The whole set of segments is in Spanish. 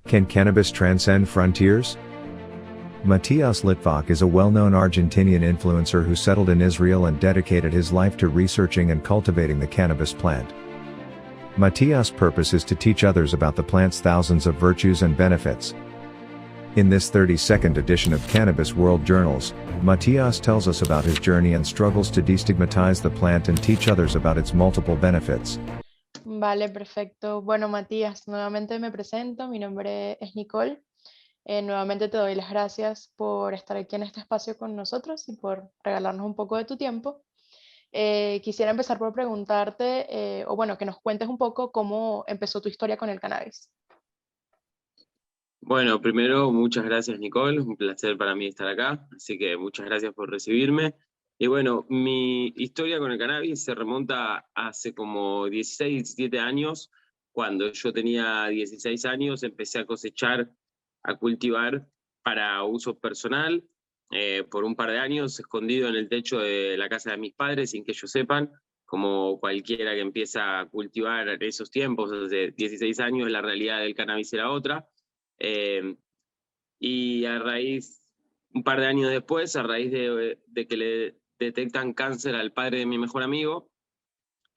Can cannabis transcend frontiers? Matías Litvak is a well-known Argentinian influencer who settled in Israel and dedicated his life to researching and cultivating the cannabis plant. Matías' purpose is to teach others about the plant's thousands of virtues and benefits. In this 32nd edition of Cannabis World Journals, Matías tells us about his journey and struggles to destigmatize the plant and teach others about its multiple benefits. Vale, perfecto. Bueno, Matías, nuevamente me presento, mi nombre es Nicole. Nuevamente te doy las gracias por estar aquí en este espacio con nosotros y por regalarnos un poco de tu tiempo. Quisiera empezar por preguntarte, o bueno, que nos cuentes un poco cómo empezó tu historia con el cannabis. Bueno, primero, muchas gracias, Nicole. Un placer para mí estar acá, así que muchas gracias por recibirme. Y bueno, mi historia con el cannabis se remonta a hace como 16, 17 años. Cuando yo tenía 16 años, empecé a cosechar, a cultivar para uso personal, por un par de años, escondido en el techo de la casa de mis padres, sin que ellos sepan, como cualquiera que empieza a cultivar en esos tiempos, hace 16 años, la realidad del cannabis era otra. Y a raíz, un par de años después, a raíz de que le detectan cáncer al padre de mi mejor amigo,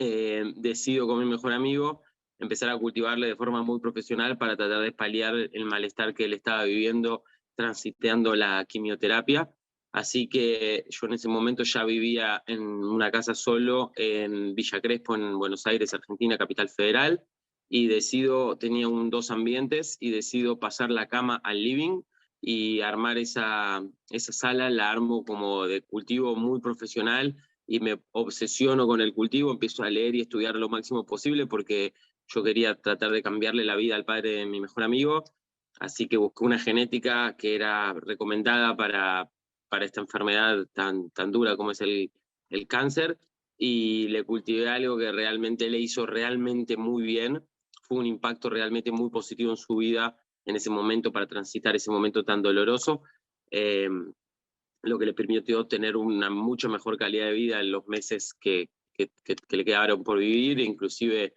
decido con mi mejor amigo empezar a cultivarle de forma muy profesional para tratar de paliar el malestar que él estaba viviendo transitando la quimioterapia. Así que yo en ese momento ya vivía en una casa solo en Villa Crespo, en Buenos Aires, Argentina, capital federal, y tenía dos ambientes, y decido pasar la cama al living y armar esa sala. La armo como de cultivo muy profesional y me obsesiono con el cultivo, empiezo a leer y estudiar lo máximo posible porque yo quería tratar de cambiarle la vida al padre de mi mejor amigo, así que busqué una genética que era recomendada para esta enfermedad tan dura como es el cáncer, y le cultivé algo que realmente le hizo realmente muy bien. Fue un impacto realmente muy positivo en su vida en ese momento, para transitar ese momento tan doloroso, lo que le permitió tener una mucho mejor calidad de vida en los meses que le quedaron por vivir. Inclusive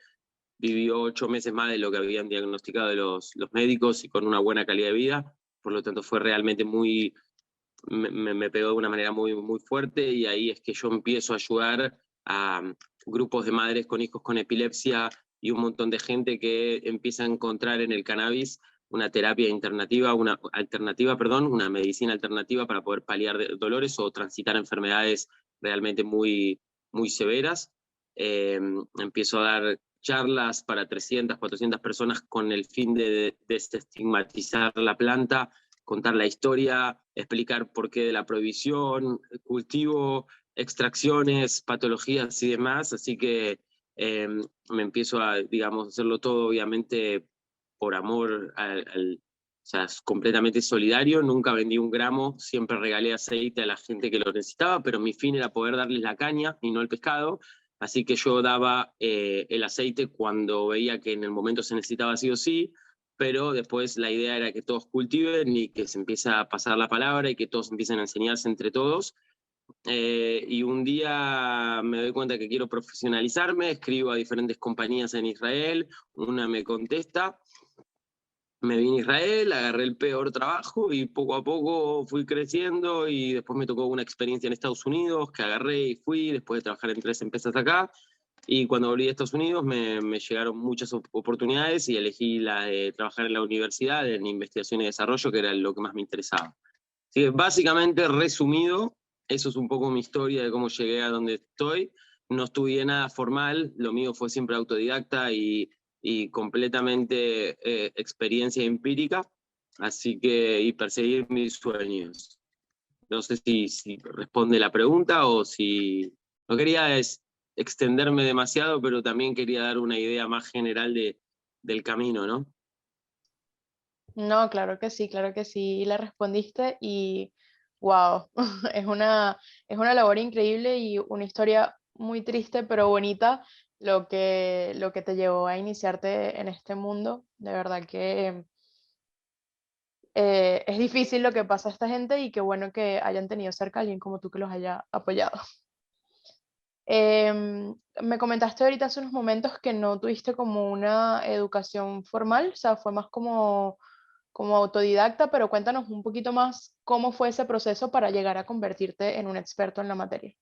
vivió 8 meses más de lo que habían diagnosticado los médicos, y con una buena calidad de vida. Por lo tanto, fue realmente me pegó de una manera muy, muy fuerte, y ahí es que yo empiezo a ayudar a grupos de madres con hijos con epilepsia y un montón de gente que empieza a encontrar en el cannabis una terapia alternativa, una medicina alternativa para poder paliar dolores o transitar enfermedades realmente muy, muy severas. Empiezo a dar charlas para 300, 400 personas con el fin de desestigmatizar la planta, contar la historia, explicar por qué de la prohibición, cultivo, extracciones, patologías y demás. Así que me empiezo a, digamos, hacerlo todo obviamente por amor o sea, es completamente solidario. Nunca vendí un gramo, siempre regalé aceite a la gente que lo necesitaba, pero mi fin era poder darles la caña y no el pescado. Así que yo daba el aceite cuando veía que en el momento se necesitaba sí o sí, pero después la idea era que todos cultiven y que se empiece a pasar la palabra y que todos empiecen a enseñarse entre todos. Y un día me doy cuenta que quiero profesionalizarme, escribo a diferentes compañías en Israel, una me contesta, me vine a Israel, agarré el peor trabajo y poco a poco fui creciendo, y después me tocó una experiencia en Estados Unidos que agarré y fui, después de trabajar en 3 empresas acá. Y cuando volví a Estados Unidos me llegaron muchas oportunidades y elegí la de trabajar en la universidad, en investigación y desarrollo, que era lo que más me interesaba. Así que básicamente, resumido, eso es un poco mi historia de cómo llegué a donde estoy. No estudié nada formal, lo mío fue siempre autodidacta y completamente experiencia empírica, así que, y perseguir mis sueños. No sé si responde la pregunta o si... No quería extenderme demasiado, pero también quería dar una idea más general del camino, ¿no? No, claro que sí, le respondiste y wow, es una labor increíble y una historia muy triste pero bonita lo que te llevó a iniciarte en este mundo. De verdad que es difícil lo que pasa a esta gente y qué bueno que hayan tenido cerca a alguien como tú que los haya apoyado. Me comentaste ahorita hace unos momentos que no tuviste como una educación formal, o sea, fue más como como autodidacta, pero cuéntanos un poquito más cómo fue ese proceso para llegar a convertirte en un experto en la materia.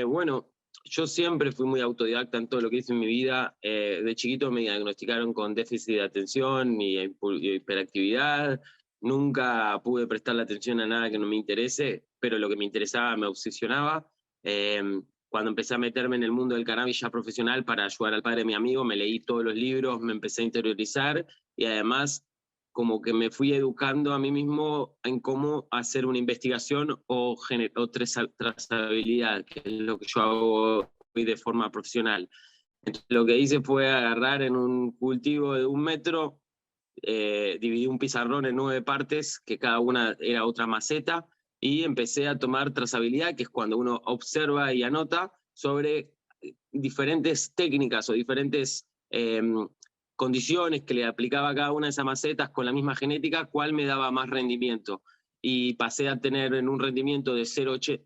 Bueno, yo siempre fui muy autodidacta en todo lo que hice en mi vida. De chiquito me diagnosticaron con déficit de atención y hiperactividad. Nunca pude prestarle atención a nada que no me interese, pero lo que me interesaba me obsesionaba. Eh, Cuando empecé a meterme en el mundo del cannabis ya profesional para ayudar al padre de mi amigo, me leí todos los libros, me empecé a interiorizar y además como que me fui educando a mí mismo en cómo hacer una investigación o trazabilidad, que es lo que yo hago hoy de forma profesional. Entonces, lo que hice fue agarrar en un cultivo de 1 metro, dividí un pizarrón en 9 partes, que cada una era otra maceta, y empecé a tomar trazabilidad, que es cuando uno observa y anota sobre diferentes técnicas o diferentes condiciones que le aplicaba a cada una de esas macetas con la misma genética, cuál me daba más rendimiento. Y pasé a tener en un rendimiento de 0,80,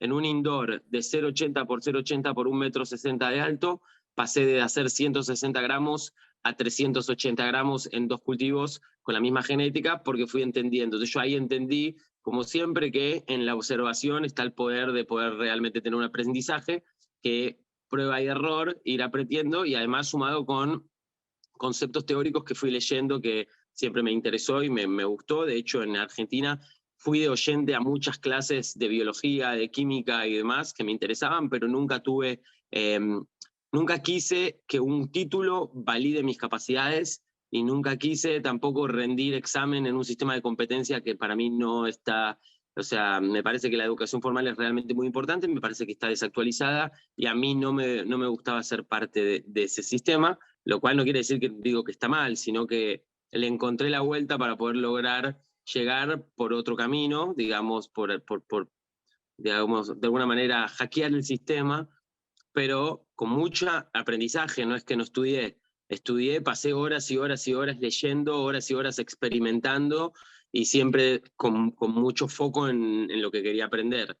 en un indoor de 0,80 por 0,80 por 1,60 m de alto, pasé de hacer 160 gramos a 380 gramos en 2 cultivos con la misma genética, porque fui entendiendo. Entonces yo ahí entendí, como siempre, que en la observación está el poder de poder realmente tener un aprendizaje, que prueba y error, ir aprendiendo, y además sumado con conceptos teóricos que fui leyendo que siempre me interesó y me gustó. De hecho, en Argentina fui de oyente a muchas clases de biología, de química y demás que me interesaban, pero nunca quise que un título valide mis capacidades y nunca quise tampoco rendir examen en un sistema de competencia que para mí no está. O sea, me parece que la educación formal es realmente muy importante, me parece que está desactualizada y a mí no me gustaba ser parte de ese sistema, lo cual no quiere decir que digo que está mal, sino que le encontré la vuelta para poder lograr llegar por otro camino, digamos, digamos, de alguna manera hackear el sistema, pero con mucho aprendizaje. No es que no estudié, pasé horas y horas y horas leyendo, horas y horas experimentando, y siempre con mucho foco en lo que quería aprender.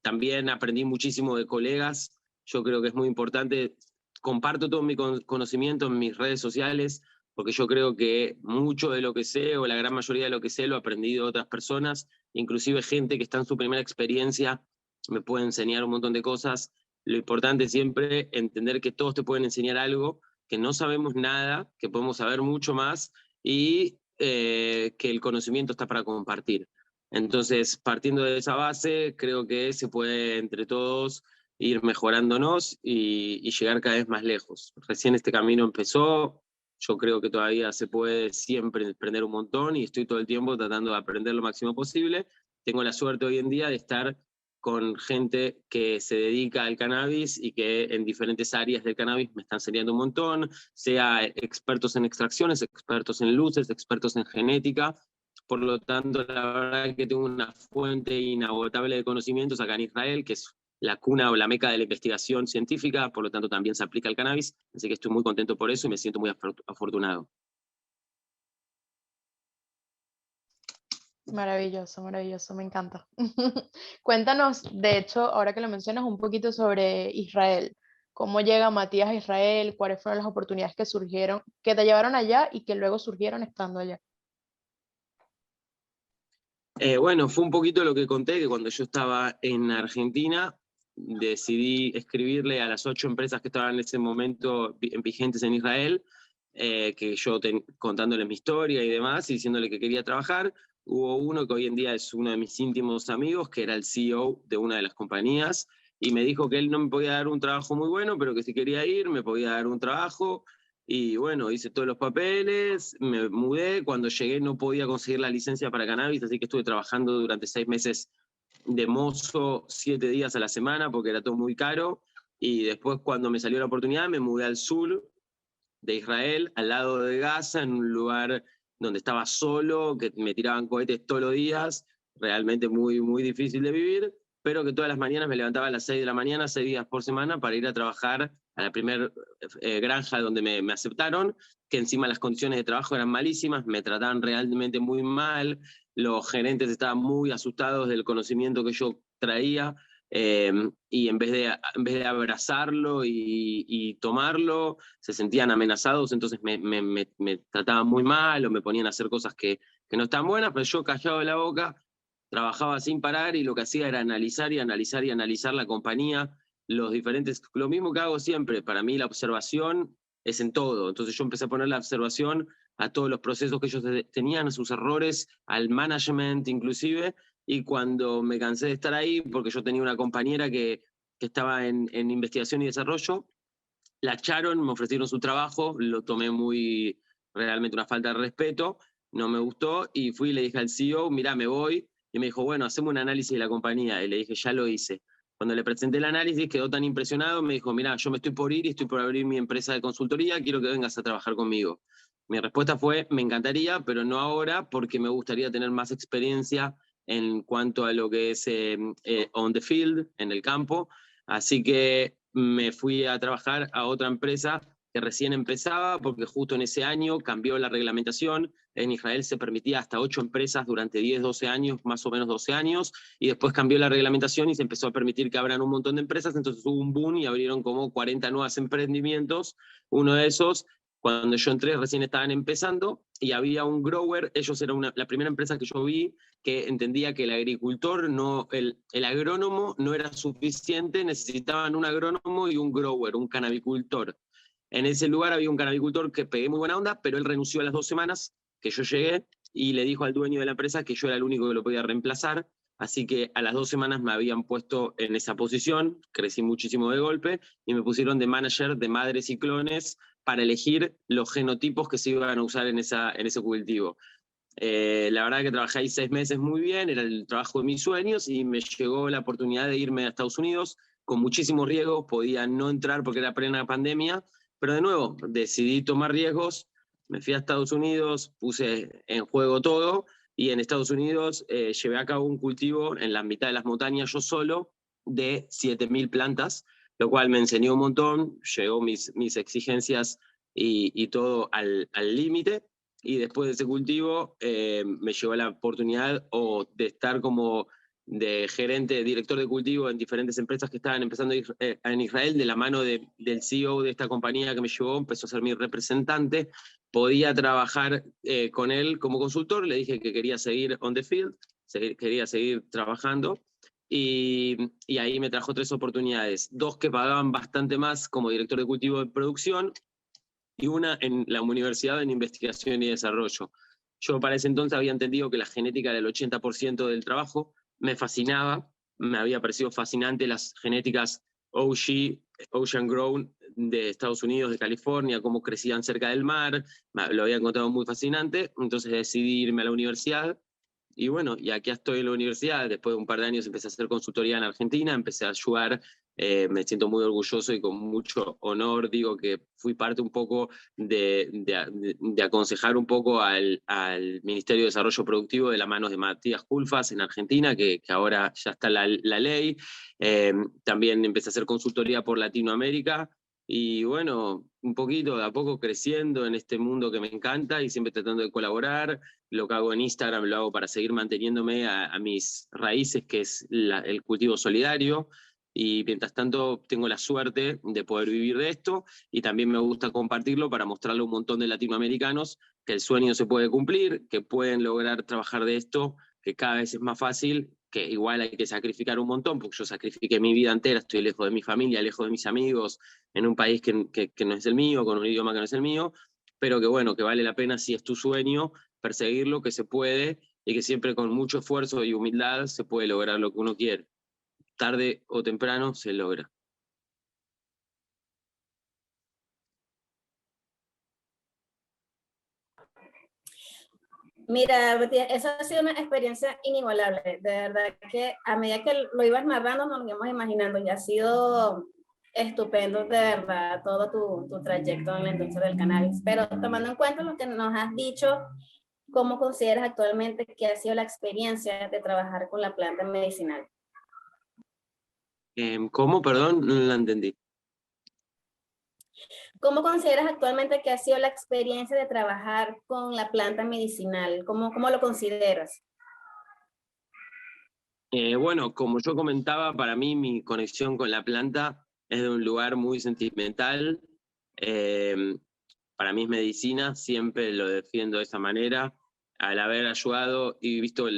También aprendí muchísimo de colegas. Yo creo que es muy importante. Comparto todo mi conocimiento en mis redes sociales, porque yo creo que mucho de lo que sé, o la gran mayoría de lo que sé, lo aprendí de otras personas, inclusive gente que está en su primera experiencia, me puede enseñar un montón de cosas. Lo importante es siempre entender que todos te pueden enseñar algo, que no sabemos nada, que podemos saber mucho más, y que el conocimiento está para compartir. Entonces, partiendo de esa base, creo que se puede entre todos ir mejorándonos y llegar cada vez más lejos. Recién este camino empezó, yo creo que todavía se puede siempre aprender un montón y estoy todo el tiempo tratando de aprender lo máximo posible. Tengo la suerte hoy en día de estar con gente que se dedica al cannabis y que en diferentes áreas del cannabis me están enseñando un montón, sea expertos en extracciones, expertos en luces, expertos en genética. Por lo tanto, la verdad que tengo una fuente inagotable de conocimientos acá en Israel, que es la cuna o la meca de la investigación científica, por lo tanto también se aplica al cannabis, así que estoy muy contento por eso y me siento muy afortunado. Maravilloso, maravilloso, me encanta. Cuéntanos, de hecho, ahora que lo mencionas, un poquito sobre Israel. ¿Cómo llega Matías a Israel? ¿Cuáles fueron las oportunidades que surgieron, que te llevaron allá y que luego surgieron estando allá? Bueno, fue un poquito lo que conté, que cuando yo estaba en Argentina, decidí escribirle a las 8 empresas que estaban en ese momento vigentes en Israel, que yo contándoles mi historia y demás, y diciéndole que quería trabajar. Hubo uno que hoy en día es uno de mis íntimos amigos, que era el CEO de una de las compañías, y me dijo que él no me podía dar un trabajo muy bueno, pero que si quería ir, me podía dar un trabajo. Y bueno, hice todos los papeles, me mudé. Cuando llegué no podía conseguir la licencia para cannabis, así que estuve trabajando durante 6 meses de mozo, 7 días a la semana, porque era todo muy caro. Y después, cuando me salió la oportunidad, me mudé al sur de Israel, al lado de Gaza, en un lugar donde estaba solo, que me tiraban cohetes todos los días, realmente muy, muy difícil de vivir, pero que todas las mañanas me levantaba a las 6 de la mañana, 6 días por semana, para ir a trabajar a la primer granja donde me aceptaron, que encima las condiciones de trabajo eran malísimas, me trataban realmente muy mal, los gerentes estaban muy asustados del conocimiento que yo traía, y en vez de abrazarlo y tomarlo, se sentían amenazados, entonces me trataban muy mal o me ponían a hacer cosas que no estaban buenas, pero yo callado de la boca, trabajaba sin parar y lo que hacía era analizar y analizar y analizar la compañía, lo mismo que hago siempre. Para mí la observación es en todo, entonces yo empecé a poner la observación a todos los procesos que ellos tenían, a sus errores, al management inclusive, y cuando me cansé de estar ahí, porque yo tenía una compañera que estaba en investigación y desarrollo, la echaron, me ofrecieron su trabajo, lo tomé realmente una falta de respeto, no me gustó, y fui y le dije al CEO, mirá, me voy, y me dijo, bueno, hacemos un análisis de la compañía, y le dije, ya lo hice. Cuando le presenté el análisis, quedó tan impresionado, me dijo, mirá, yo me estoy por ir y estoy por abrir mi empresa de consultoría, quiero que vengas a trabajar conmigo. Mi respuesta fue, me encantaría, pero no ahora, porque me gustaría tener más experiencia en cuanto a lo que es on the field, en el campo. Así que me fui a trabajar a otra empresa que recién empezaba, porque justo en ese año cambió la reglamentación. En Israel se permitía hasta 8 empresas durante 10, 12 años, más o menos 12 años, y después cambió la reglamentación y se empezó a permitir que abran un montón de empresas, entonces hubo un boom y abrieron como 40 nuevos emprendimientos. Uno de esos, cuando yo entré, recién estaban empezando, y había un grower, ellos eran la primera empresa que yo vi que entendía que el agricultor, el agrónomo no era suficiente, necesitaban un agrónomo y un grower, un canabicultor. En ese lugar había un canabicultor que pegué muy buena onda, pero él renunció a las 2 semanas que yo llegué y le dijo al dueño de la empresa que yo era el único que lo podía reemplazar, así que a las 2 semanas me habían puesto en esa posición, crecí muchísimo de golpe y me pusieron de manager de madres y clones para elegir los genotipos que se iban a usar en ese cultivo. La verdad que trabajé ahí 6 meses muy bien, era el trabajo de mis sueños y me llegó la oportunidad de irme a Estados Unidos con muchísimos riesgos, podía no entrar porque era plena pandemia, pero de nuevo decidí tomar riesgos, me fui a Estados Unidos, puse en juego todo y en Estados Unidos llevé a cabo un cultivo en la mitad de las montañas yo solo de 7.000 plantas, lo cual me enseñó un montón, llegó mis exigencias y todo al límite. Y después de ese cultivo me llevó la oportunidad de estar como de gerente, director de cultivo en diferentes empresas que estaban empezando en Israel, de la mano del CEO de esta compañía que me llevó, empezó a ser mi representante. Podía trabajar con él como consultor, le dije que quería seguir on the field, quería seguir trabajando. Y ahí me trajo 3 oportunidades, 2 que pagaban bastante más como director de cultivo de producción, y una en la Universidad en Investigación y Desarrollo. Yo para ese entonces había entendido que la genética era el 80% del trabajo, me fascinaba, me había parecido fascinante las genéticas OG, Ocean Grown de Estados Unidos, de California, cómo crecían cerca del mar, lo había encontrado muy fascinante, entonces decidí irme a la universidad. Y bueno, y aquí estoy en la universidad, después de un par de años empecé a hacer consultoría en Argentina, empecé a ayudar, me siento muy orgulloso y con mucho honor digo que fui parte un poco de aconsejar un poco al Ministerio de Desarrollo Productivo de la mano de Matías Culfas en Argentina, que ahora ya está la ley. También empecé a hacer consultoría por Latinoamérica, y bueno, un poquito de a poco creciendo en este mundo que me encanta y siempre tratando de colaborar. Lo que hago en Instagram lo hago para seguir manteniéndome a mis raíces, que es el cultivo solidario, y mientras tanto tengo la suerte de poder vivir de esto, y también me gusta compartirlo para mostrarle a un montón de latinoamericanos que el sueño se puede cumplir, que pueden lograr trabajar de esto, que cada vez es más fácil, que igual hay que sacrificar un montón, porque yo sacrifiqué mi vida entera, estoy lejos de mi familia, lejos de mis amigos, en un país que no es el mío, con un idioma que no es el mío, pero que bueno, que vale la pena si es tu sueño, perseguirlo, que se puede, y que siempre con mucho esfuerzo y humildad se puede lograr lo que uno quiere. Tarde o temprano se logra. Mira, Betty, esa ha sido una experiencia inigualable. De verdad que a medida que lo ibas narrando, nos lo íbamos imaginando. Y ha sido estupendo, de verdad, todo tu trayecto en la industria del cannabis. Pero tomando en cuenta lo que nos has dicho, ¿cómo consideras actualmente que ha sido la experiencia de trabajar con la planta medicinal? ¿Cómo? Perdón, no la entendí. ¿Cómo consideras actualmente que ha sido la experiencia de trabajar con la planta medicinal? ¿Cómo lo consideras? Bueno, como yo comentaba, para mí mi conexión con la planta es de un lugar muy sentimental. Eh, para mí es medicina, siempre lo defiendo de esa manera. Al haber ayudado y visto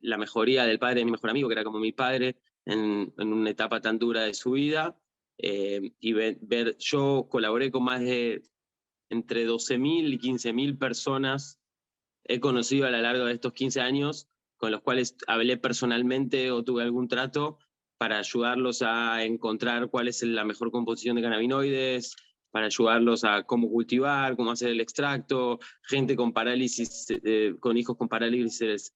la mejoría del padre de mi mejor amigo, que era como mi padre, en una etapa tan dura de su vida, y yo colaboré con más de entre 12.000 y 15.000 personas he conocido a lo largo de estos 15 años, con los cuales hablé personalmente o tuve algún trato para ayudarlos a encontrar cuál es la mejor composición de cannabinoides, para ayudarlos a cómo cultivar, cómo hacer el extracto, gente con parálisis, con hijos con parálisis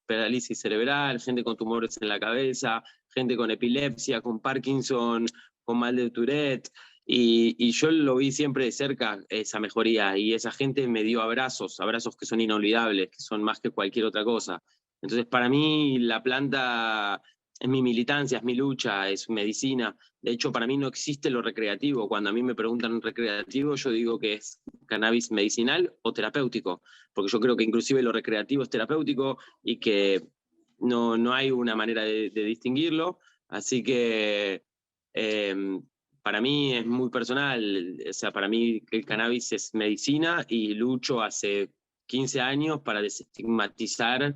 cerebral, gente con tumores en la cabeza, gente con epilepsia, con Parkinson, con mal de Tourette. Y yo lo vi siempre de cerca, esa mejoría, y esa gente me dio abrazos que son inolvidables, que son más que cualquier otra cosa. Entonces, para mí, la planta es mi militancia, es mi lucha, es medicina. De hecho, para mí no existe lo recreativo. Cuando a mí me preguntan recreativo, yo digo que es cannabis medicinal o terapéutico, porque yo creo que inclusive lo recreativo es terapéutico y que no hay una manera de distinguirlo. Así que para mí es muy personal, o sea, para mí el cannabis es medicina y lucho hace 15 años para desestigmatizar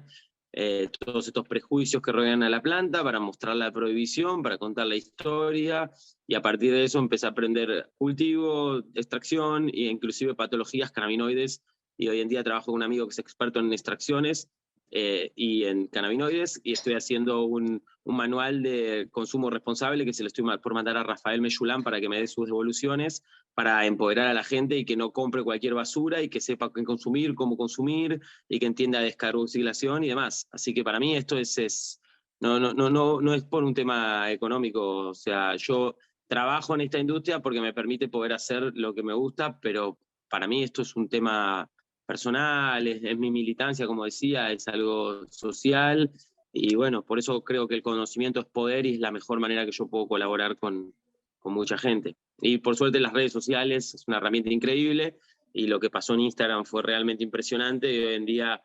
todos estos prejuicios que rodean a la planta, para mostrar la prohibición, para contar la historia, y a partir de eso empecé a aprender cultivo, extracción e inclusive patologías cannabinoides, y hoy en día trabajo con un amigo que es experto en extracciones y en cannabinoides, y estoy haciendo un manual de consumo responsable que se lo estoy por mandar a Rafael Mechulán para que me dé sus devoluciones, para empoderar a la gente y que no compre cualquier basura y que sepa qué consumir, cómo consumir, y que entienda descarboxilación y demás. Así que para mí esto no es por un tema económico, o sea, yo trabajo en esta industria porque me permite poder hacer lo que me gusta, pero para mí esto es un tema personal, es mi militancia, como decía, es algo social, y bueno, por eso creo que el conocimiento es poder y es la mejor manera que yo puedo colaborar con mucha gente. Y por suerte las redes sociales es una herramienta increíble, y lo que pasó en Instagram fue realmente impresionante, y hoy en día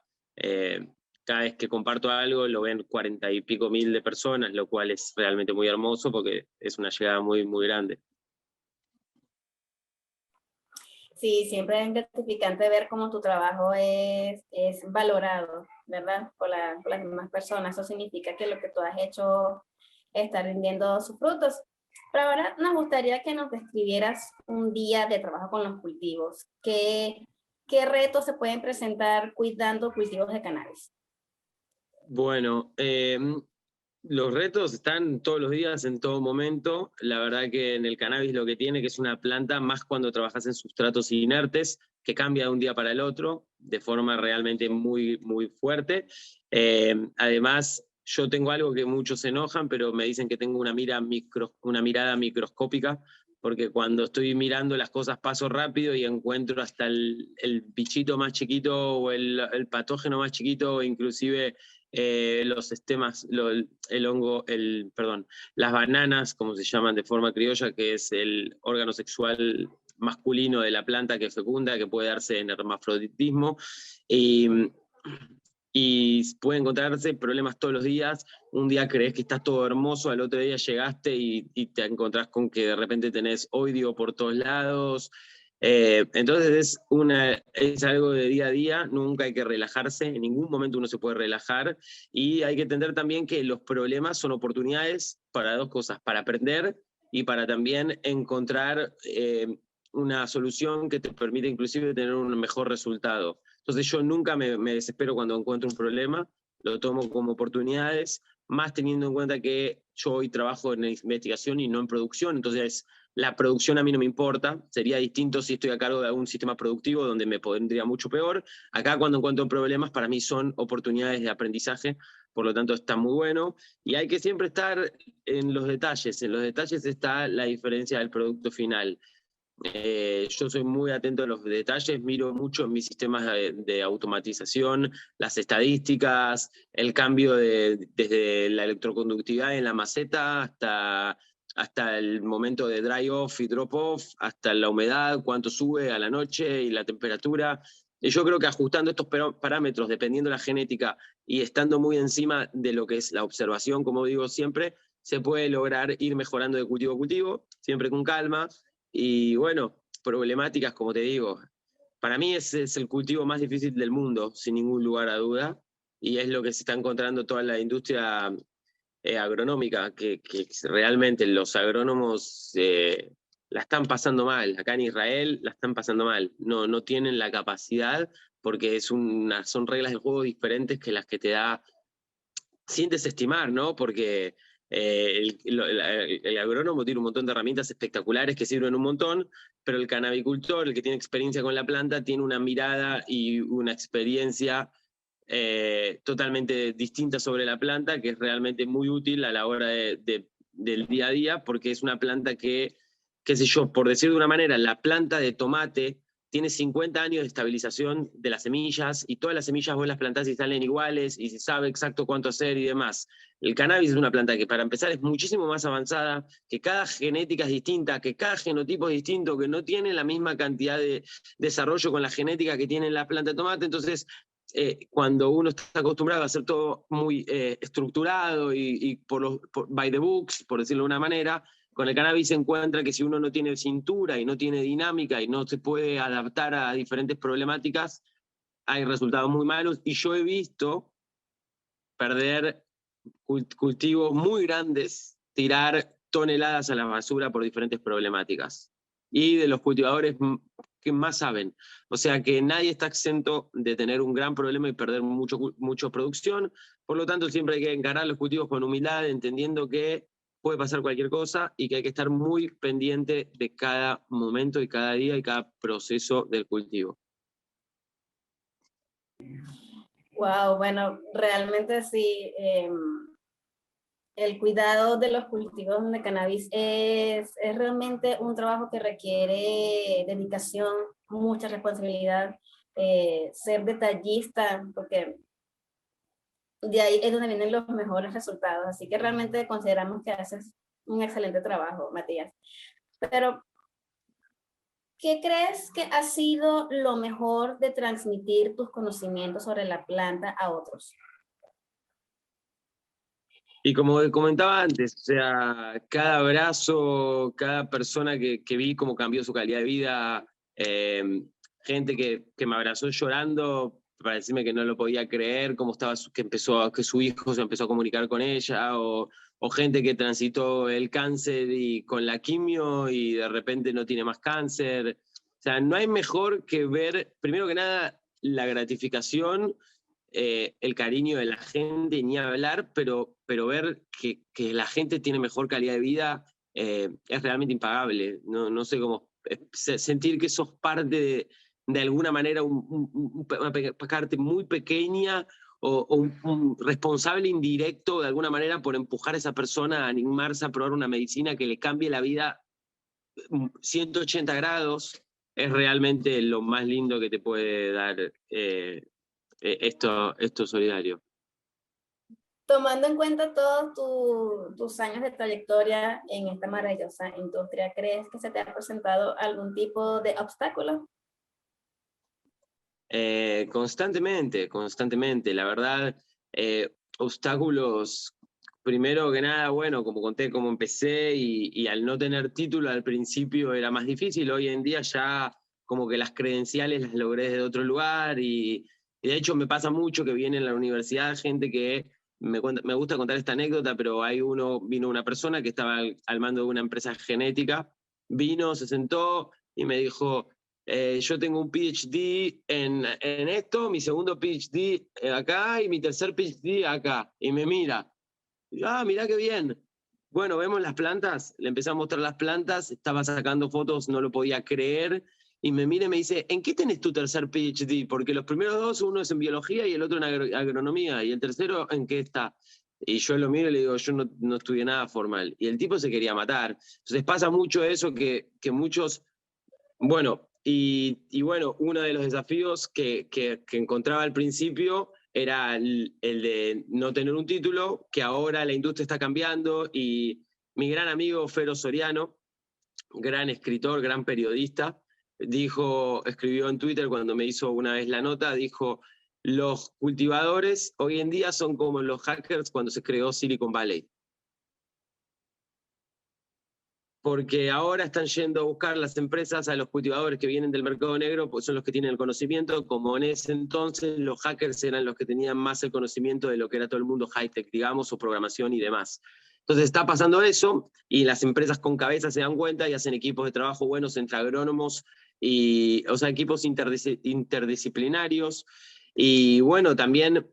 cada vez que comparto algo lo ven 40 y pico mil de personas, lo cual es realmente muy hermoso porque es una llegada muy, muy grande. Sí, siempre es gratificante ver cómo tu trabajo es valorado, ¿verdad? Por las demás personas. Eso significa que lo que tú has hecho está rindiendo sus frutos. Pero ahora nos gustaría que nos describieras un día de trabajo con los cultivos. ¿Qué retos se pueden presentar cuidando cultivos de cannabis? Bueno, los retos están todos los días, en todo momento. La verdad que en el cannabis lo que tiene que es una planta, más cuando trabajas en sustratos inertes, que cambia de un día para el otro de forma realmente muy, muy fuerte. Además, yo tengo algo que muchos se enojan, pero me dicen que tengo una mirada microscópica, porque cuando estoy mirando las cosas paso rápido y encuentro hasta el bichito más chiquito o el patógeno más chiquito, o inclusive los sistemas, el hongo, las bananas, como se llaman de forma criolla, que es el órgano sexual masculino de la planta que fecunda, que puede darse en hermafroditismo, y puede encontrarse problemas todos los días. Un día crees que estás todo hermoso, al otro día llegaste y te encontrás con que de repente tenés oidio por todos lados. Entonces es algo de día a día, nunca hay que relajarse, en ningún momento uno se puede relajar, y hay que entender también que los problemas son oportunidades para dos cosas, para aprender y para también encontrar una solución que te permite inclusive tener un mejor resultado. Entonces yo nunca me desespero cuando encuentro un problema, lo tomo como oportunidades, más teniendo en cuenta que yo hoy trabajo en investigación y no en producción, entonces la producción a mí no me importa, sería distinto si estoy a cargo de algún sistema productivo donde me pondría mucho peor. Acá cuando encuentro problemas para mí son oportunidades de aprendizaje, por lo tanto está muy bueno, y hay que siempre estar en los detalles está la diferencia del producto final. Yo soy muy atento a los detalles, miro mucho en mis sistemas de automatización, las estadísticas, el cambio desde la electroconductividad en la maceta hasta el momento de dry off y drop off, hasta la humedad, cuánto sube a la noche y la temperatura. Y yo creo que ajustando estos parámetros, dependiendo de la genética y estando muy encima de lo que es la observación, como digo siempre, se puede lograr ir mejorando de cultivo a cultivo, siempre con calma. Y bueno, problemáticas, como te digo, para mí ese es el cultivo más difícil del mundo, sin ningún lugar a duda, y es lo que se está encontrando toda la industria agronómica, que realmente los agrónomos la están pasando mal. Acá en Israel la están pasando mal. No tienen la capacidad porque son reglas del juego diferentes que las que te da, sin desestimar, ¿no? Porque el agrónomo tiene un montón de herramientas espectaculares que sirven un montón, pero el canabicultor, el que tiene experiencia con la planta, tiene una mirada y una experiencia totalmente distinta sobre la planta, que es realmente muy útil a la hora del día a día, porque es una planta que, qué sé yo, por decir de una manera, la planta de tomate tiene 50 años de estabilización de las semillas, y todas las semillas vos las plantás y salen iguales, y se sabe exacto cuánto hacer y demás. El cannabis es una planta que, para empezar, es muchísimo más avanzada, que cada genética es distinta, que cada genotipo es distinto, que no tiene la misma cantidad de desarrollo con la genética que tiene la planta de tomate. Entonces, cuando uno está acostumbrado a hacer todo muy estructurado y by the books, por decirlo de una manera, con el cannabis se encuentra que si uno no tiene cintura y no tiene dinámica y no se puede adaptar a diferentes problemáticas, hay resultados muy malos. Y yo he visto perder cultivos muy grandes, tirar toneladas a la basura por diferentes problemáticas. Y de los cultivadores que más saben. O sea que nadie está exento de tener un gran problema y perder mucho producción. Por lo tanto, siempre hay que encarar los cultivos con humildad, entendiendo que puede pasar cualquier cosa y que hay que estar muy pendiente de cada momento y cada día y cada proceso del cultivo. Wow, bueno, realmente sí. El cuidado de los cultivos de cannabis es realmente un trabajo que requiere dedicación, mucha responsabilidad, ser detallista, porque de ahí es donde vienen los mejores resultados. Así que realmente consideramos que haces un excelente trabajo, Matías. Pero, ¿qué crees que ha sido lo mejor de transmitir tus conocimientos sobre la planta a otros? Y como comentaba antes, o sea, cada abrazo, cada persona que vi cómo cambió su calidad de vida, gente que me abrazó llorando para decirme que no lo podía creer, cómo estaba, que su hijo se empezó a comunicar con ella, o gente que transitó el cáncer y con la quimio y de repente no tiene más cáncer. O sea, no hay mejor que ver, primero que nada, la gratificación, el cariño de la gente, ni hablar, pero ver que la gente tiene mejor calidad de vida es realmente impagable. No sé cómo sentir que sos parte de alguna manera, una parte muy pequeña o un responsable indirecto de alguna manera por empujar a esa persona a animarse a probar una medicina que le cambie la vida 180 grados, es realmente lo más lindo que te puede dar esto solidario. Tomando en cuenta todos tus años de trayectoria en esta maravillosa industria, ¿crees que se te ha presentado algún tipo de obstáculo? Constantemente. La verdad, obstáculos, primero que nada, bueno, como conté cómo empecé y al no tener título al principio era más difícil. Hoy en día ya como que las credenciales las logré desde otro lugar y de hecho me pasa mucho que viene en la universidad gente que me gusta contar esta anécdota, pero vino una persona que estaba al mando de una empresa genética, se sentó y me dijo: yo tengo un PhD en esto, mi segundo PhD acá y mi tercer PhD acá. Y me mira, mirá qué bien. Bueno, vemos las plantas, le empecé a mostrar las plantas, estaba sacando fotos, no lo podía creer, y me mira y me dice: ¿en qué tenés tu tercer PhD? Porque los primeros dos, uno es en biología y el otro en agronomía, y el tercero, ¿en qué está? Y yo lo miro y le digo: yo no estudié nada formal. Y el tipo se quería matar. Entonces pasa mucho eso que muchos, bueno, y bueno, uno de los desafíos que encontraba al principio era el de no tener un título, que ahora la industria está cambiando, y mi gran amigo Fero Soriano, gran escritor, gran periodista, escribió en Twitter cuando me hizo una vez la nota, dijo, los cultivadores hoy en día son como los hackers cuando se creó Silicon Valley. Porque ahora están yendo a buscar las empresas a los cultivadores que vienen del mercado negro, pues son los que tienen el conocimiento, como en ese entonces los hackers eran los que tenían más el conocimiento de lo que era todo el mundo high-tech, digamos, o programación y demás. Entonces está pasando eso, y las empresas con cabeza se dan cuenta y hacen equipos de trabajo buenos entre agrónomos, o sea, equipos interdisciplinarios, y bueno, también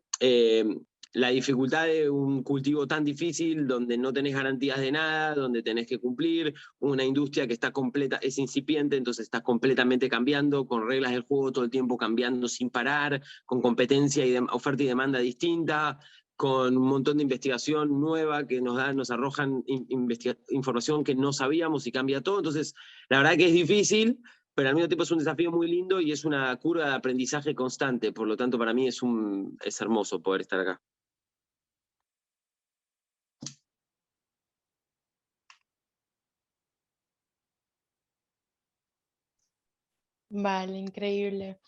la dificultad de un cultivo tan difícil, donde no tenés garantías de nada, donde tenés que cumplir, una industria que está completa, es incipiente, entonces está completamente cambiando, con reglas del juego todo el tiempo cambiando sin parar, con competencia y oferta y demanda distinta, con un montón de investigación nueva que nos arrojan información que no sabíamos y cambia todo. Entonces, la verdad que es difícil, pero al mismo tiempo es un desafío muy lindo y es una curva de aprendizaje constante. Por lo tanto, para mí es hermoso poder estar acá. Vale, increíble.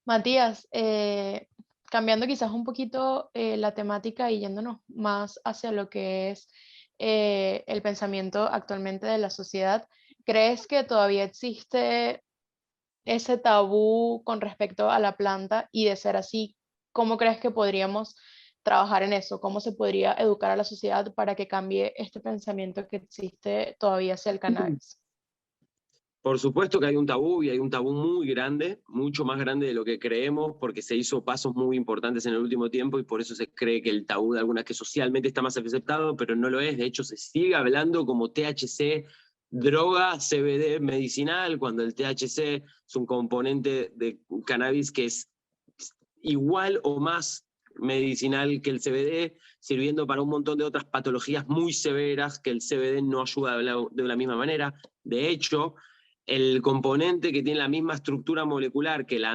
Matías, cambiando quizás un poquito la temática y yéndonos más hacia lo que es el pensamiento actualmente de la sociedad, ¿crees que todavía existe ese tabú con respecto a la planta? Y de ser así, ¿cómo crees que podríamos trabajar en eso? ¿Cómo se podría educar a la sociedad para que cambie este pensamiento que existe todavía hacia el cannabis? Por supuesto que hay un tabú, y hay un tabú muy grande, mucho más grande de lo que creemos, porque se hizo pasos muy importantes en el último tiempo y por eso se cree que el tabú de algunas que socialmente está más aceptado, pero no lo es. De hecho, se sigue hablando como THC, droga, CBD medicinal, cuando el THC es un componente de cannabis que es igual o más medicinal que el CBD, sirviendo para un montón de otras patologías muy severas que el CBD no ayuda de la misma manera. De hecho, el componente que tiene la misma estructura molecular que la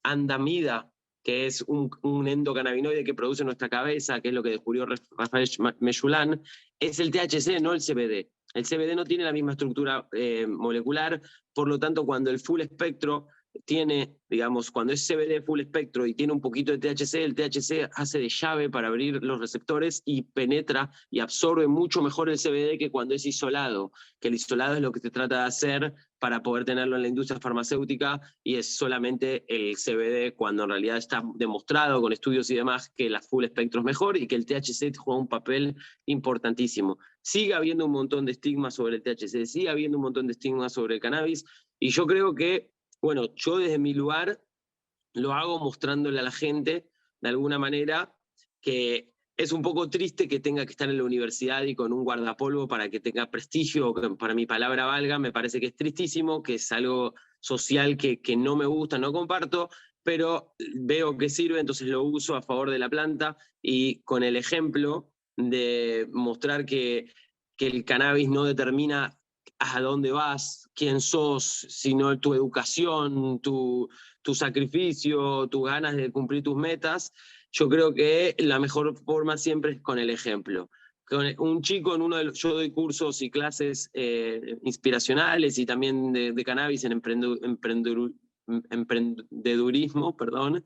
andamida, que es un endocannabinoide que produce nuestra cabeza, que es lo que descubrió Rafael Mechoulam, es el THC, no el CBD. El CBD no tiene la misma estructura molecular, por lo tanto, cuando el full espectro tiene, digamos, cuando es CBD full espectro y tiene un poquito de THC, el THC hace de llave para abrir los receptores y penetra y absorbe mucho mejor el CBD que cuando es isolado, que el isolado es lo que se trata de hacer para poder tenerlo en la industria farmacéutica, y es solamente el CBD, cuando en realidad está demostrado con estudios y demás que la full espectro es mejor y que el THC juega un papel importantísimo. Sigue habiendo un montón de estigmas sobre el THC, sigue habiendo un montón de estigmas sobre el cannabis, y yo creo que, bueno, yo desde mi lugar lo hago mostrándole a la gente, de alguna manera, que es un poco triste que tenga que estar en la universidad y con un guardapolvo para que tenga prestigio, que para mi palabra valga. Me parece que es tristísimo, que es algo social que no me gusta, no comparto, pero veo que sirve, entonces lo uso a favor de la planta, y con el ejemplo de mostrar que el cannabis no determina a dónde vas, quién sos, sino tu educación, tu sacrificio, tus ganas de cumplir tus metas. Yo creo que la mejor forma siempre es con el ejemplo. Con un chico yo doy cursos y clases inspiracionales y también de cannabis en emprendedurismo, perdón.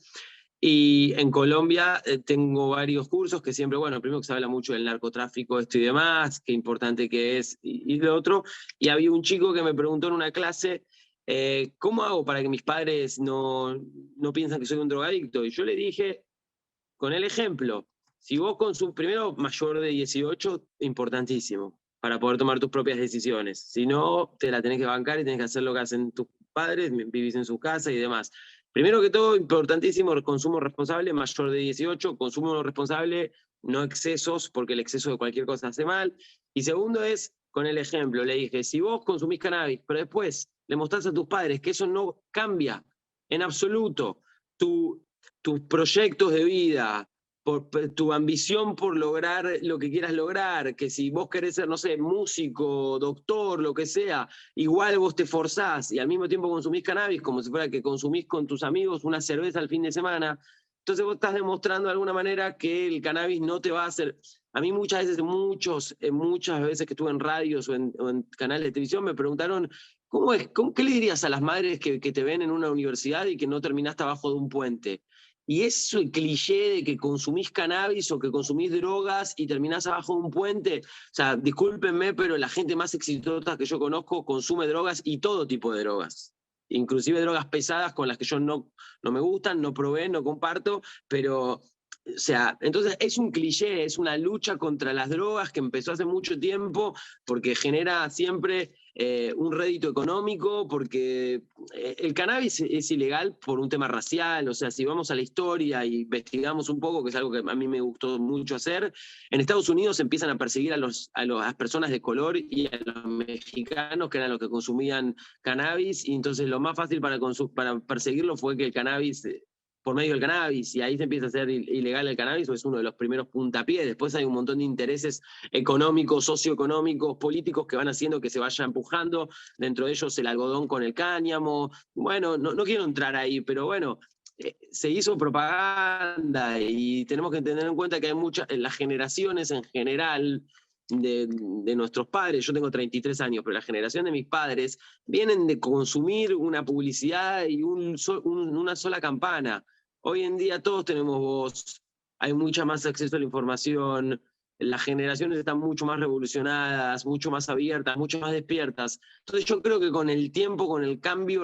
Y en Colombia tengo varios cursos que siempre, bueno, primero que se habla mucho del narcotráfico, esto y demás, qué importante que es, y lo otro. Y había un chico que me preguntó en una clase, ¿cómo hago para que mis padres no piensan que soy un drogadicto? Y yo le dije, con el ejemplo, si vos primero mayor de 18, importantísimo, para poder tomar tus propias decisiones. Si no, te la tenés que bancar y tenés que hacer lo que hacen tus padres, vivís en su casa y demás. Primero que todo, importantísimo, el consumo responsable, mayor de 18, consumo responsable, no excesos, porque el exceso de cualquier cosa hace mal. Y segundo es, con el ejemplo, le dije, si vos consumís cannabis, pero después le mostrás a tus padres que eso no cambia en absoluto tus proyectos de vida, por tu ambición por lograr lo que quieras lograr, que si vos querés ser, no sé, músico, doctor, lo que sea, igual vos te forzás y al mismo tiempo consumís cannabis como si fuera que consumís con tus amigos una cerveza al fin de semana, entonces vos estás demostrando de alguna manera que el cannabis no te va a hacer... A mí muchas veces que estuve en radios o en canales de televisión me preguntaron ¿Qué le dirías a las madres que te ven en una universidad y que no terminaste abajo de un puente? Y eso, el cliché de que consumís cannabis o que consumís drogas y terminás abajo de un puente, o sea, discúlpenme, pero la gente más exitosa que yo conozco consume drogas y todo tipo de drogas. Inclusive drogas pesadas con las que yo no me gustan, no probé, no comparto, pero... O sea, entonces es un cliché, es una lucha contra las drogas que empezó hace mucho tiempo porque genera siempre un rédito económico, porque el cannabis es ilegal por un tema racial. O sea, si vamos a la historia y investigamos un poco, que es algo que a mí me gustó mucho hacer, en Estados Unidos empiezan a perseguir a las personas de color y a los mexicanos, que eran los que consumían cannabis, y entonces lo más fácil para perseguirlo fue que el cannabis... por medio del cannabis, y ahí se empieza a hacer ilegal el cannabis, o es uno de los primeros puntapiés. Después hay un montón de intereses económicos, socioeconómicos, políticos que van haciendo que se vaya empujando, dentro de ellos el algodón con el cáñamo. Bueno, no quiero entrar ahí, pero bueno, se hizo propaganda y tenemos que tener en cuenta que hay muchas, las generaciones en general de nuestros padres, yo tengo 33 años, pero la generación de mis padres vienen de consumir una publicidad y una sola campana. Hoy en día todos tenemos voz, hay mucha más acceso a la información, las generaciones están mucho más revolucionadas, mucho más abiertas, mucho más despiertas. Entonces yo creo que con el tiempo, con el cambio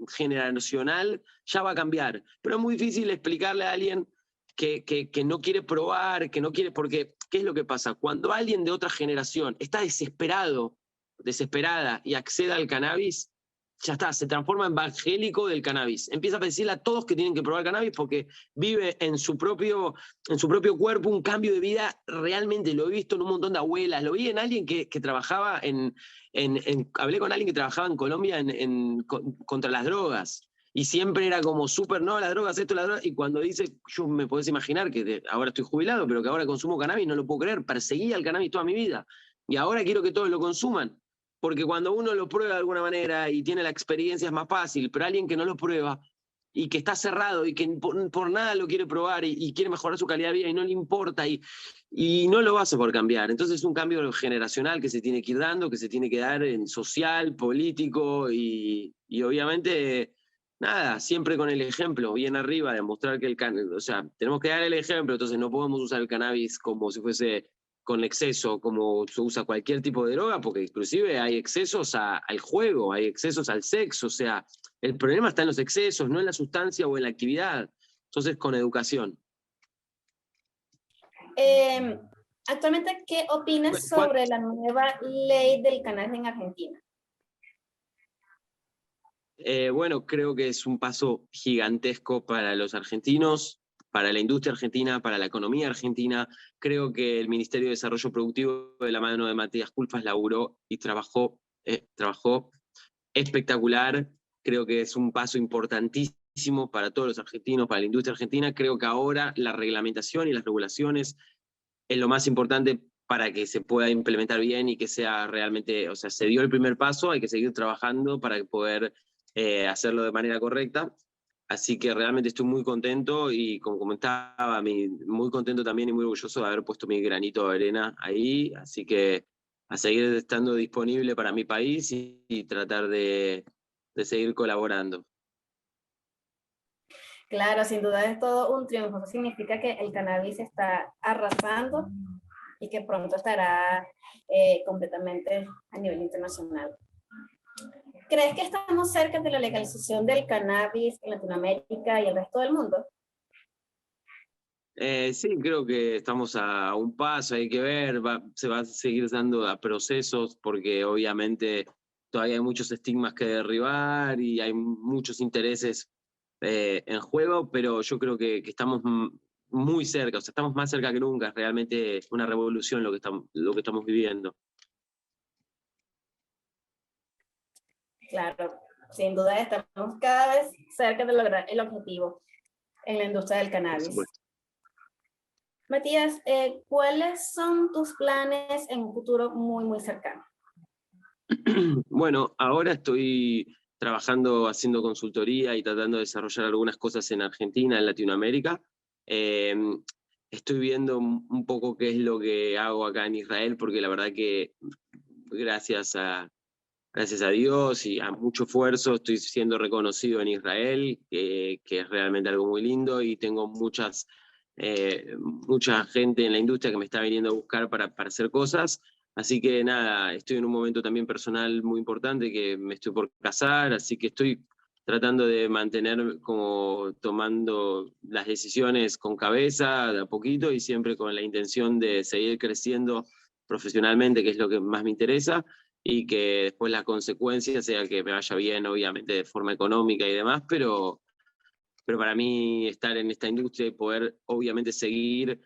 generacional, ya va a cambiar. Pero es muy difícil explicarle a alguien que no quiere probar, que no quiere, porque ¿qué es lo que pasa? Cuando alguien de otra generación está desesperada y accede al cannabis, ya está, se transforma en evangélico del cannabis. Empieza a decirle a todos que tienen que probar cannabis porque vive en su propio cuerpo un cambio de vida. Realmente lo he visto en un montón de abuelas, lo vi en alguien que trabajaba hablé con alguien que trabajaba en Colombia contra las drogas. Y siempre era como súper, no, las drogas, esto, las drogas. Y cuando dice, yo me podés imaginar que ahora estoy jubilado, pero que ahora consumo cannabis, no lo puedo creer. Perseguía el cannabis toda mi vida. Y ahora quiero que todos lo consuman. Porque cuando uno lo prueba de alguna manera y tiene la experiencia es más fácil, pero alguien que no lo prueba y que está cerrado y que por nada lo quiere probar y quiere mejorar su calidad de vida y no le importa y no lo va a hacer por cambiar. Entonces es un cambio generacional que se tiene que ir dando, que se tiene que dar en social, político y obviamente, nada, siempre con el ejemplo, bien arriba, de mostrar que o sea, tenemos que dar el ejemplo, entonces no podemos usar el cannabis como si fuese con exceso, como se usa cualquier tipo de droga, porque inclusive hay excesos al juego, hay excesos al sexo, o sea, el problema está en los excesos, no en la sustancia o en la actividad. Entonces, con educación. Actualmente, ¿qué opinas sobre la nueva ley del cannabis en Argentina? Bueno, creo que es un paso gigantesco para los argentinos, para la industria argentina, para la economía argentina. Creo que el Ministerio de Desarrollo Productivo, de la mano de Matías Culfas, laburó y trabajó espectacular. Creo que es un paso importantísimo para todos los argentinos, para la industria argentina. Creo que ahora la reglamentación y las regulaciones es lo más importante para que se pueda implementar bien y que sea realmente, o sea, se dio el primer paso, hay que seguir trabajando para poder hacerlo de manera correcta. Así que realmente estoy muy contento y, como comentaba, muy contento también y muy orgulloso de haber puesto mi granito de arena ahí. Así que a seguir estando disponible para mi país y tratar de seguir colaborando. Claro, sin duda es todo un triunfo. Eso significa que el cannabis está arrasando y que pronto estará completamente a nivel internacional. ¿Crees que estamos cerca de la legalización del cannabis en Latinoamérica y el resto del mundo? Sí, creo que estamos a un paso, hay que ver, se va a seguir dando a procesos porque obviamente todavía hay muchos estigmas que derribar y hay muchos intereses en juego, pero yo creo que estamos muy cerca, o sea, estamos más cerca que nunca, es realmente una revolución lo que estamos viviendo. Claro, sin duda estamos cada vez cerca de lograr el objetivo en la industria del cannabis. Matías, ¿cuáles son tus planes en un futuro muy, muy cercano? Bueno, ahora estoy trabajando, haciendo consultoría y tratando de desarrollar algunas cosas en Argentina, en Latinoamérica. Estoy viendo un poco qué es lo que hago acá en Israel, porque la verdad que gracias a gracias a Dios y a mucho esfuerzo, estoy siendo reconocido en Israel, que es realmente algo muy lindo, y tengo mucha gente en la industria que me está viniendo a buscar para hacer cosas. Así que nada, estoy en un momento también personal muy importante, que me estoy por casar, así que estoy tratando de mantener como tomando las decisiones con cabeza, de a poquito, y siempre con la intención de seguir creciendo profesionalmente, que es lo que más me interesa, y que después la consecuencia sea que me vaya bien, obviamente, de forma económica y demás, pero para mí estar en esta industria y poder, obviamente, seguir,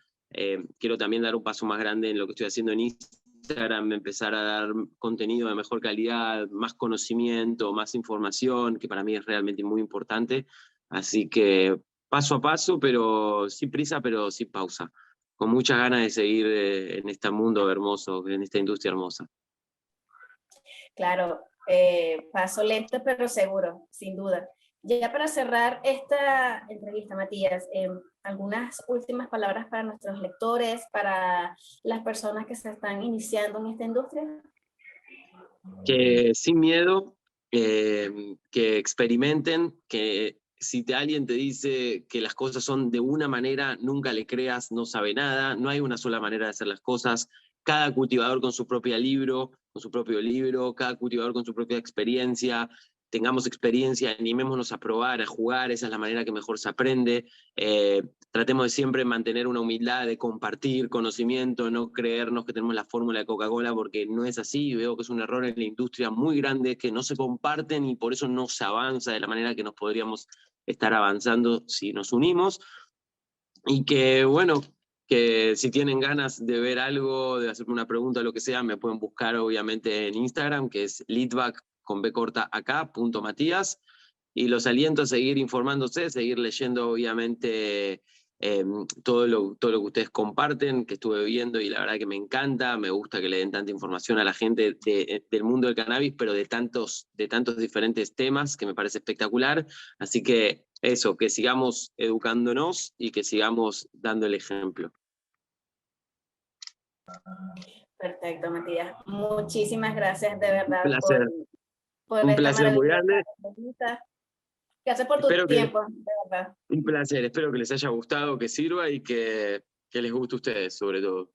quiero también dar un paso más grande en lo que estoy haciendo en Instagram, empezar a dar contenido de mejor calidad, más conocimiento, más información, que para mí es realmente muy importante. Así que paso a paso, pero sin prisa, pero sin pausa. Con muchas ganas de seguir en este mundo hermoso, en esta industria hermosa. Claro, paso lento pero seguro, sin duda. Ya para cerrar esta entrevista, Matías, algunas últimas palabras para nuestros lectores, para las personas que se están iniciando en esta industria. Que sin miedo, que experimenten, que si alguien te dice que las cosas son de una manera, nunca le creas, no sabe nada, no hay una sola manera de hacer las cosas. Cada cultivador con su propio libro, cada cultivador con su propia experiencia. Tengamos experiencia, animémonos a probar, a jugar, esa es la manera que mejor se aprende. Tratemos de siempre mantener una humildad de compartir conocimiento, no creernos que tenemos la fórmula de Coca-Cola, porque no es así. Veo que es un error en la industria muy grande, que no se comparten y por eso no se avanza de la manera que nos podríamos estar avanzando si nos unimos. Y que, bueno, que si tienen ganas de ver algo, de hacerme una pregunta o lo que sea, me pueden buscar obviamente en Instagram, que es Litvak con B corta acá, .Matías, y los aliento a seguir informándose, seguir leyendo obviamente todo lo que ustedes comparten, que estuve viendo, y la verdad que me encanta, me gusta que le den tanta información a la gente del mundo del cannabis, pero de tantos diferentes temas, que me parece espectacular. Así que eso, que sigamos educándonos y que sigamos dando el ejemplo. Perfecto, Matías. Muchísimas gracias de verdad. Un placer. Por Un esta placer muy grande. Gracias por tu tiempo, de verdad. Un placer, espero que les haya gustado, que sirva y que les guste a ustedes sobre todo.